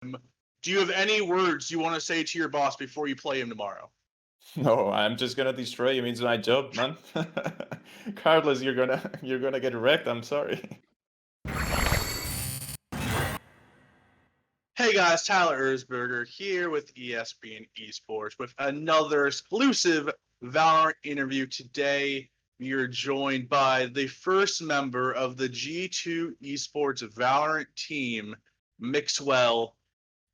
Do you have any words you want to say to your boss before you play him tomorrow? No, I'm just gonna destroy him. It's my job, man. Carlos, you're gonna get wrecked. I'm sorry. Hey guys, Tyler Erzberger here with ESPN Esports with another exclusive Valorant interview. Today, we are joined by the first member of the G2 Esports Valorant team, Mixwell.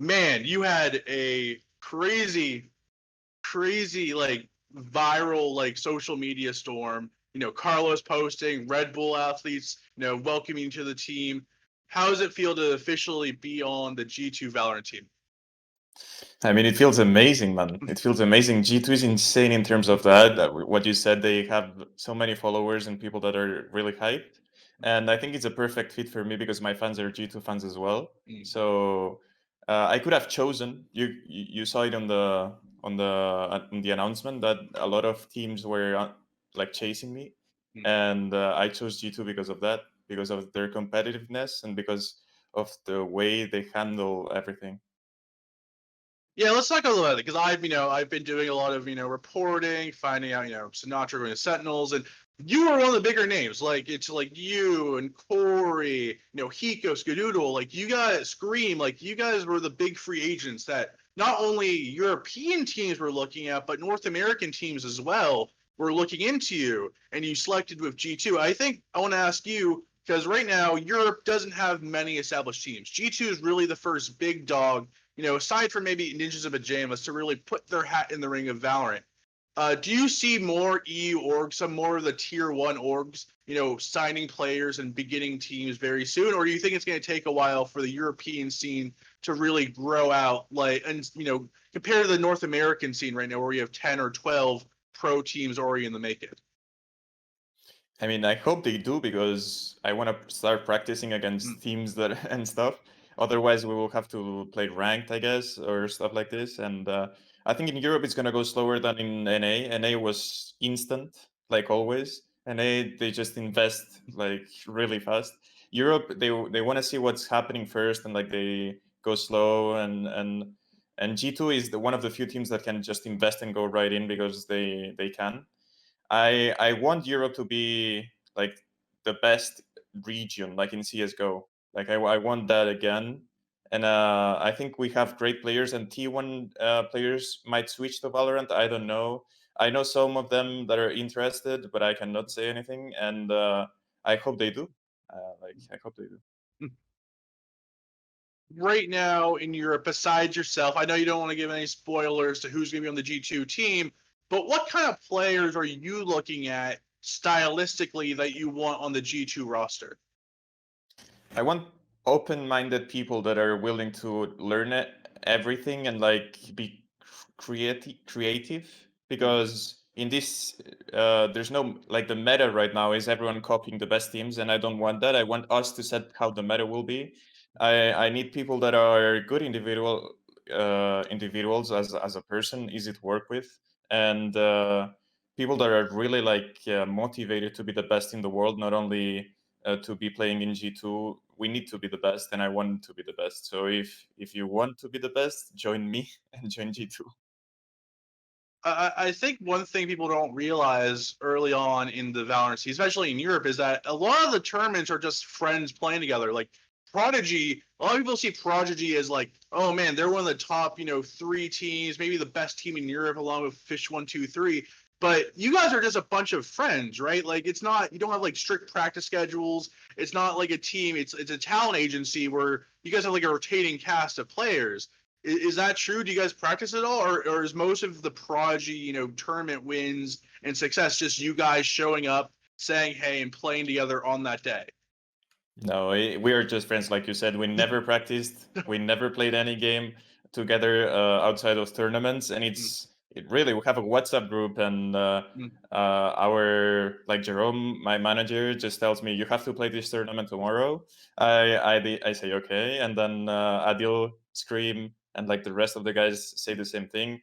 Man, you had a crazy like viral like social media storm. Carlos posting, Red Bull athletes, welcoming you to the team. How does it feel to officially be on the G2 Valorant team? I mean, it feels amazing, man. It feels amazing. G2 is insane in terms of that. What you said, they have so many followers and people that are really hyped. And I think it's a perfect fit for me because my fans are G2 fans as well. Mm. So I could have chosen. You saw it on the announcement that a lot of teams were like chasing me, Mm. and I chose G2 because of that, because of their competitiveness and because of the way they handle everything. Yeah, let's talk a little bit because I've been doing a lot of reporting, finding out Sinatra going to Sentinels, and you are one of the bigger names. Like it's like you and Corey, Hiko, Skadoodle. Like you guys scream, like you guys were the big free agents that not only European teams were looking at, but North American teams as well were looking into you, and you selected with G2. I think I want to ask you because right now Europe doesn't have many established teams. G2 is really the first big dog, aside from maybe Ninjas and Pajamas, to really put their hat in the ring of Valorant. Do you see more EU orgs, some more of the tier one orgs, signing players and beginning teams very soon, or do you think it's going to take a while for the European scene to really grow out, compared to the North American scene right now, where you have 10 or 12 pro teams already in the making? I mean, I hope they do because I want to start practicing against teams that and stuff. Otherwise, we will have to play ranked, I guess, or stuff like this. And I think in Europe it's gonna go slower than in NA. NA was instant, like always. NA they just invest like really fast. Europe they want to see what's happening first, and like they go slow. And G2 is one of the few teams that can just invest and go right in because they can. I want Europe to be like the best region, like in CS:GO. Like I want that again, and I think we have great players, and T1 players might switch to Valorant. I don't know. I know some of them that are interested, but I cannot say anything, and I hope they do. I hope they do. Right now in Europe, besides yourself, I know you don't want to give any spoilers to who's going to be on the G2 team, but what kind of players are you looking at stylistically that you want on the G2 roster? I want open-minded people that are willing to learn everything and like be creative because in this there's no like the meta right now is everyone copying the best teams, and I don't want that. I want us to set how the meta will be. I need people that are good individuals as a person, easy to work with, and people that are really like motivated to be the best in the world, not only to be playing in G2. We need to be the best, and I want to be the best. So if you want to be the best, join me and join G2. I think one thing people don't realize early on in the Valorant scene, especially in Europe, is that a lot of the tournaments are just friends playing together. Like Prodigy, a lot of people see Prodigy as like, oh man, they're one of the top, three teams, maybe the best team in Europe, along with Fish123. But you guys are just a bunch of friends, right? Like it's not, you don't have like strict practice schedules. It's not like a team. It's a talent agency where you guys have like a rotating cast of players. Is that true? Do you guys practice at all, or is most of the Prodigy, tournament wins and success just you guys showing up, saying hey, and playing together on that day? No, we are just friends, like you said. We never practiced. We never played any game together outside of tournaments, and it really we have a WhatsApp group, and our like Jerome, my manager, just tells me you have to play this tournament tomorrow. I say okay, and then Adil, Scream, and like the rest of the guys say the same thing.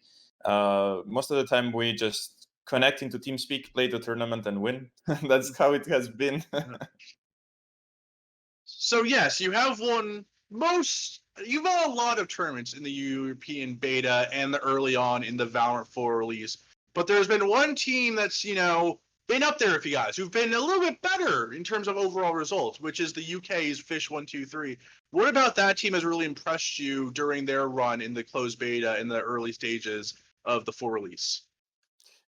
Most of the time, we just connect into TeamSpeak, play the tournament, and win. That's how it has been. So yes, you have won most you've won a lot of tournaments in the European beta and the early on in the Valorant 4 release, but there's been one team that's, been up there with you guys, who've been a little bit better in terms of overall results, which is the UK's Fish123. What about that team has really impressed you during their run in the closed beta in the early stages of the 4 release?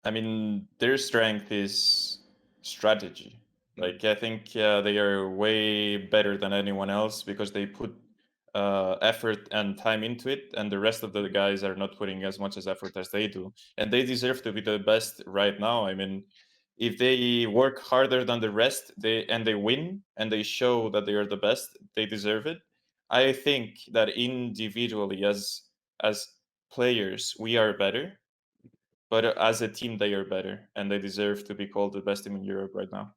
I mean, their strength is strategy. Like, I think they are way better than anyone else because they put effort and time into it, and the rest of the guys are not putting as much as effort as they do. And they deserve to be the best right now. I mean, if they work harder than the rest, they win and they show that they are the best, they deserve it. I think that individually, as players, we are better, but as a team, they are better, and they deserve to be called the best team in Europe right now.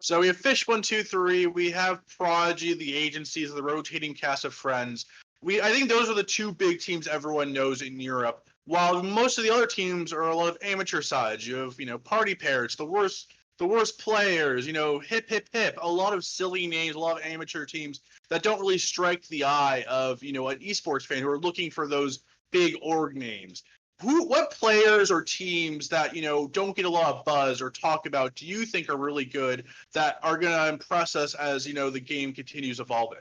So we have Fish123, we have Prodigy, the agencies, the rotating cast of friends. I think those are the two big teams everyone knows in Europe. While most of the other teams are a lot of amateur sides. You have, Party Parrots, the worst players, Hip Hip Hip, a lot of silly names, a lot of amateur teams that don't really strike the eye of, an esports fan who are looking for those big org names. What players or teams that don't get a lot of buzz or talk about do you think are really good that are going to impress us as the game continues evolving?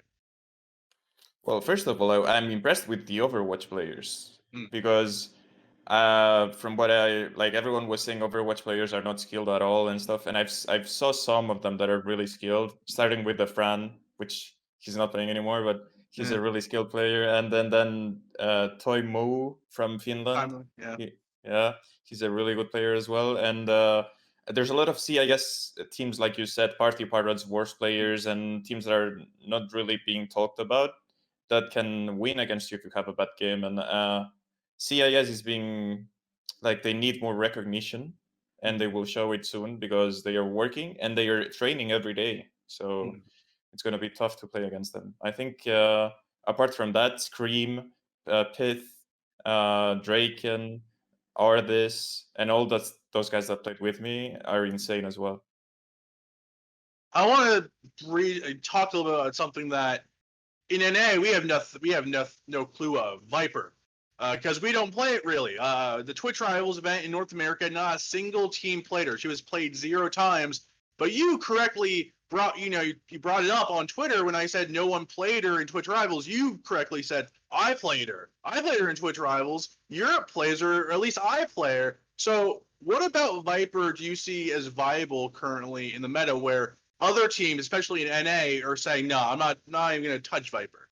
Well, first of all, I'm impressed with the Overwatch players because from what everyone was saying, Overwatch players are not skilled at all and stuff, and I've saw some of them that are really skilled, starting with the Fran, which he's not playing anymore, but he's a really skilled player, and then Toy Mu from Finland. Yeah. He's a really good player as well, and there's a lot of I guess teams like you said, Party Pirates, worse players, and teams that are not really being talked about that can win against you if you have a bad game, and CIS is being like they need more recognition, and they will show it soon because they are working and they are training every day. So it's going to be tough to play against them. I think apart from that, Scream, Pith, Draken, Ardis, and all those guys that played with me are insane as well. I want to talk a little bit about something that in NA we have no clue of Viper. Because we don't play it really. The Twitch Rivals event in North America, not a single team played her. She was played 0 times. But you correctly brought, you brought it up on Twitter when I said no one played her in Twitch Rivals. You correctly said I played her. I played her in Twitch Rivals. Europe plays her, or at least I play her. So what about Viper do you see as viable currently in the meta where other teams, especially in NA, are saying no, I'm not even going to touch Viper?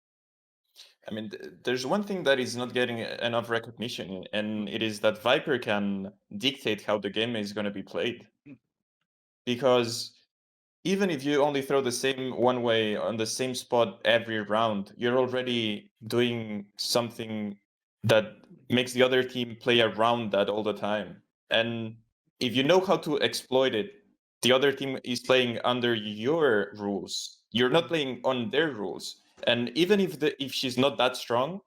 I mean, there's one thing that is not getting enough recognition, and it is that Viper can dictate how the game is going to be played. Because even if you only throw the same one way on the same spot every round, you're already doing something that makes the other team play around that all the time. And if you know how to exploit it, the other team is playing under your rules. You're not playing on their rules. And even if she's not that strong,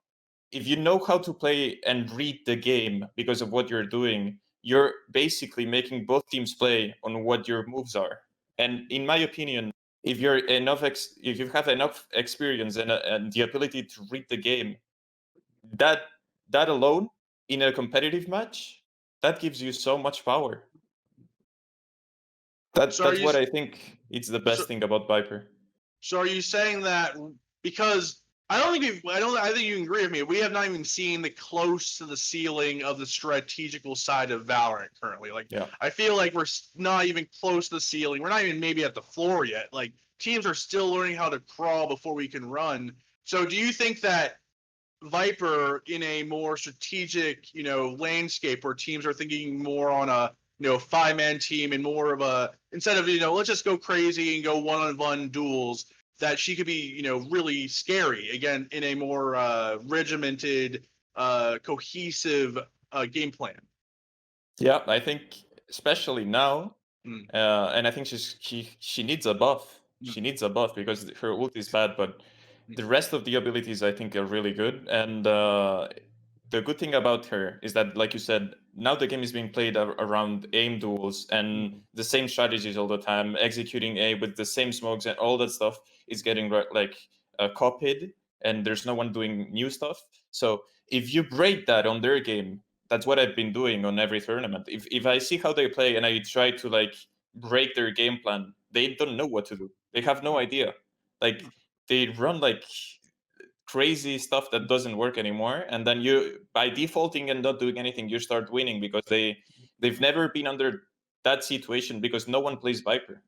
if you know how to play and read the game because of what you're doing, you're basically making both teams play on what your moves are. And in my opinion, if if you have enough experience and the ability to read the game, that alone in a competitive match, that gives you so much power. That's what I think it's the best thing about Viper. So are you saying that because I think you can agree with me. We have not even seen the close to the ceiling of the strategical side of Valorant currently. I feel like we're not even close to the ceiling. We're not even maybe at the floor yet. Like teams are still learning how to crawl before we can run. So do you think that Viper in a more strategic, landscape where teams are thinking more on a 5-man team and more of a instead of let's just go crazy and go one-on-one duels, that she could be really scary again in a more regimented, cohesive game plan? Yeah, I think especially now, and I think she needs a buff. She needs a buff because her ult is bad, but the rest of the abilities I think are really good. And the good thing about her is that, like you said, now the game is being played around aim duels and the same strategies all the time, executing A with the same smokes and all that stuff is getting copied. and there's no one doing new stuff. So if you break that on their game, that's what I've been doing on every tournament. If I see how they play and I try to like break their game plan, they don't know what to do. They have no idea. Like they run like crazy stuff that doesn't work anymore, and then you, by defaulting and not doing anything, you start winning because they've never been under that situation because no one plays Viper.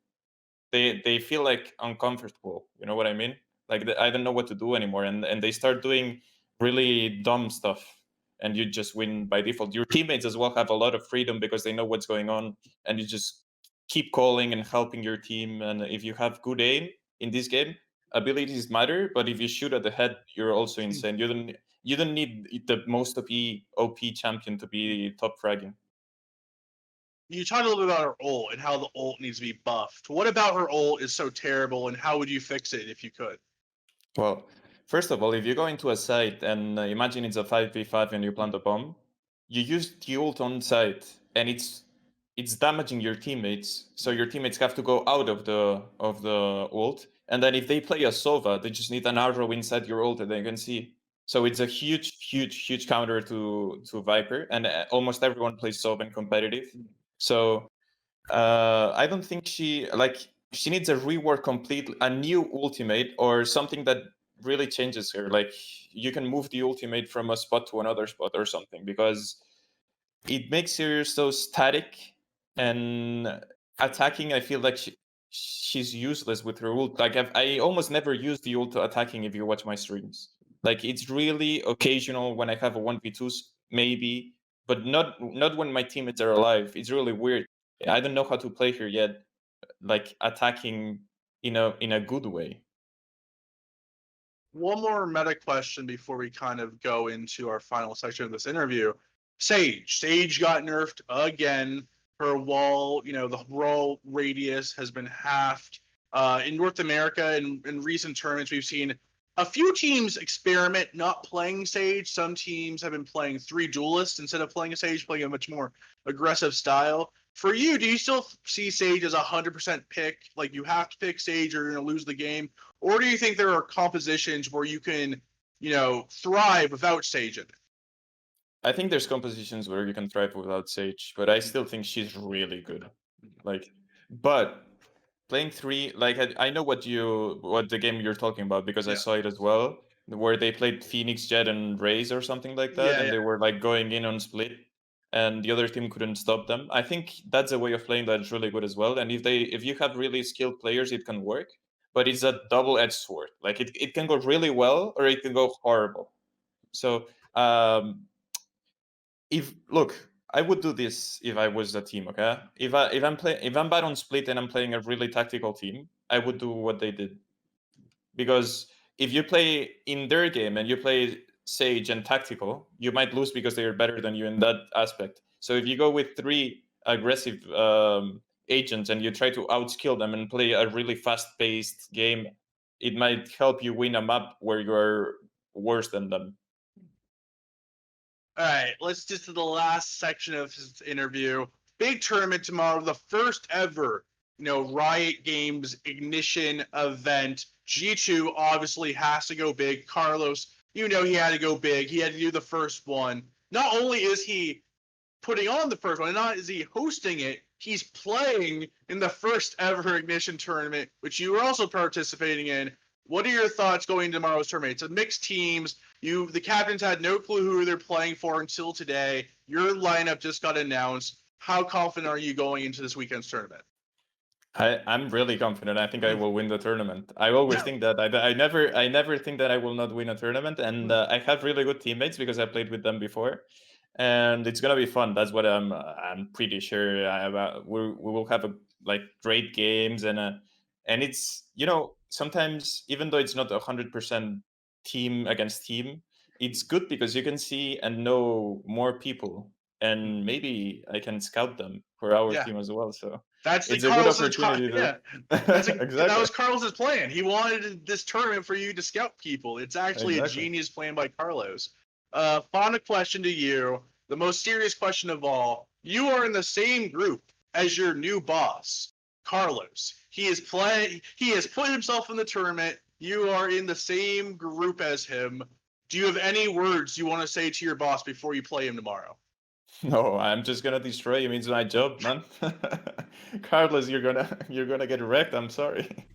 They feel like uncomfortable. You know what I mean? Like I don't know what to do anymore, and they start doing really dumb stuff, and you just win by default. Your teammates as well have a lot of freedom because they know what's going on, and you just keep calling and helping your team. And if you have good aim in this game, abilities matter, but if you shoot at the head, you're also insane. You don't need the most OP champion to be top fragging. You talked a little bit about her ult and how the ult needs to be buffed. What about her ult is so terrible, and how would you fix it if you could? Well, first of all, if you go into a site and imagine it's a 5v5 and you plant a bomb, you use the ult on site and it's damaging your teammates. So your teammates have to go out of the ult, and then if they play a Sova, they just need an arrow inside your ult and they can see. So it's a huge counter to Viper, and almost everyone plays Sova in competitive. So I don't think she needs a rework, completely a new ultimate or something that really changes her. Like you can move the ultimate from a spot to another spot or something, because it makes her so static, and attacking, I feel like she's useless with her ult. Like I almost never use the ult attacking if you watch my streams. Like it's really occasional when I have a 1v2 maybe, but not when my teammates are alive. It's really weird. I don't know how to play her yet, like attacking in a good way. One more meta question before we kind of go into our final section of this interview. Sage. Sage got nerfed again. Her wall, the wall radius has been halved. In North America, in recent tournaments, we've seen a few teams experiment not playing Sage. Some teams have been playing 3 duelists instead of playing a Sage, playing a much more aggressive style. For you, do you still see Sage as 100% pick? Like you have to pick Sage or you're going to lose the game? Or do you think there are compositions where you can, thrive without Sage in it? I think there's compositions where you can thrive without Sage, but I still think she's really good. But playing 3, like I know what the game you're talking about, because I saw it as well, where they played Phoenix, Jet, and Raze or something like that, and they were like going in on split, and the other team couldn't stop them. I think that's a way of playing that's really good as well. And if you have really skilled players, it can work. But it's a double-edged sword. Like it can go really well or it can go horrible. So I would do this if I was the team, okay? If I'm bad on split and I'm playing a really tactical team, I would do what they did. Because if you play in their game and you play Sage and tactical, you might lose because they are better than you in that aspect. So if you go with 3 aggressive agents and you try to outskill them and play a really fast-paced game, it might help you win a map where you're worse than them. All right, let's get to the last section of this interview. Big tournament tomorrow, the first ever, Riot Games Ignition event. G2 obviously has to go big. Carlos, he had to go big. He had to do the first one. Not only is he putting on the first one, not is he hosting it, he's playing in the first ever Ignition tournament, which you were also participating in. What are your thoughts going into tomorrow's tournament? It's a mixed teams. The captains had no clue who they're playing for until today. Your lineup just got announced. How confident are you going into this weekend's tournament? I'm really confident. I think I will win the tournament. I always think that. I never think that I will not win a tournament, and I have really good teammates because I played with them before, and it's gonna be fun. That's what I'm pretty sure. We will have great games, and it's sometimes, even though it's not 100% team against team, it's good because you can see and know more people, and maybe I can scout them for our team as well. So that's it's a good opportunity. Exactly. That was Carlos's plan. He wanted this tournament for you to scout people. It's actually a genius plan by Carlos. Final question to you, the most serious question of all. You are in the same group as your new boss, Carlos. He has put himself in the tournament. You are in the same group as him. Do you have any words you want to say to your boss before you play him tomorrow? No, I'm just gonna destroy him. It's my job, man. Carlos, you're gonna get wrecked. I'm sorry.